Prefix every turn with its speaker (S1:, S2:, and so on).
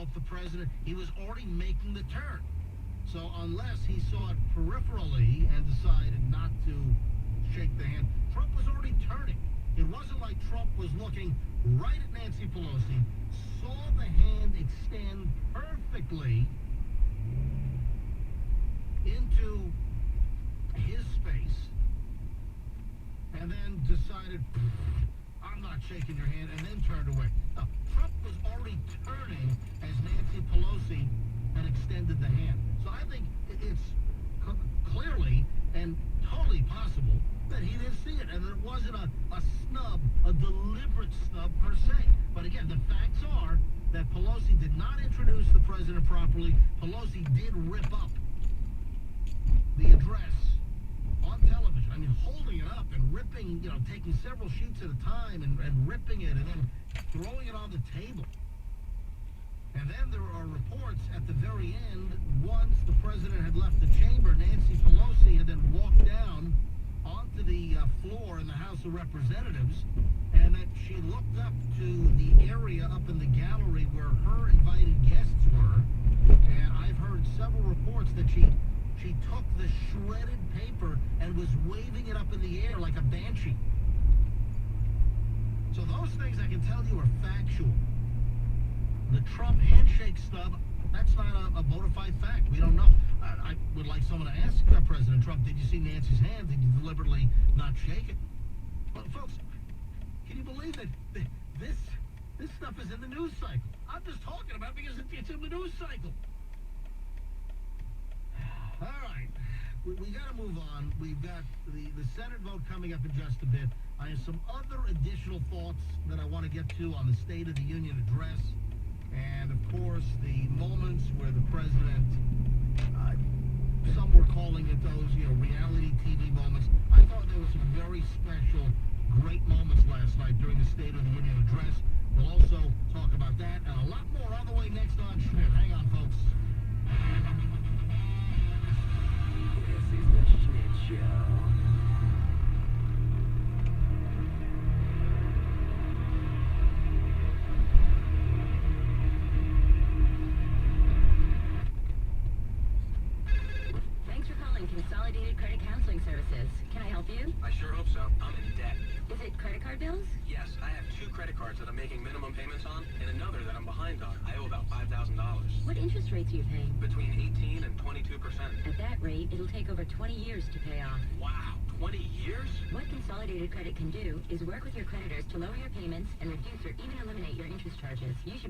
S1: help the president. He was already making the turn. So unless he saw it peripherally and decided not to shake the hand, Trump was already turning. It wasn't like Trump was looking right at Nancy Pelosi, saw the hand extend perfectly into his space, and then decided, I'm not shaking your hand, and then turned away. Now, Trump was already turning as Nancy Pelosi had extended the hand. So I think it's clearly and totally possible that he didn't see it, and it wasn't a snub, a deliberate snub per se. But again, the facts are that Pelosi did not introduce the president properly. Pelosi did rip up the address on television. I mean, holding it up and ripping, taking several sheets at a time and ripping it and then throwing it on the table. And then there are reports at the very end, once the president had left the chamber, Nancy Pelosi had then walked down onto the floor in the House of Representatives, and that she looked up to the area up in the gallery where her invited guests were. And I've heard several reports that she took the shredded paper and was waving it up in the air like a banshee. So those things I can tell you are factual. The Trump handshake stub, that's not a bona fide fact. We don't know. I would like someone to ask President Trump, did you see Nancy's hand? Did you deliberately not shake it? Well, folks, can you believe that this stuff is in the news cycle? I'm just talking about it because it's in the news cycle. All right, we got to move on. We've got the Senate vote coming up in just a bit. I have some other additional thoughts that I want to get to on the State of the Union address. And, of course, the moments where the president, some were calling it those, reality TV moments. I thought there were some very special, great moments last night during the State of the Union address. We'll also talk about that and a lot more on the way next on Schmidt. Hang on, folks.
S2: This is the Schmidt Show.
S3: Consolidated Credit Counseling Services. Can I help you?
S4: I sure hope so. I'm in debt.
S3: Is it credit card bills?
S4: Yes, I have 2 credit cards that I'm making minimum payments on, and another that I'm behind on. I owe about $5,000.
S3: What interest rates are you paying?
S4: Between 18 and 22%.
S3: At that rate, it'll take over 20 years to pay off.
S4: Wow, 20 years?
S3: What Consolidated Credit can do is work with your creditors to lower your payments and reduce or even eliminate your interest charges. You should be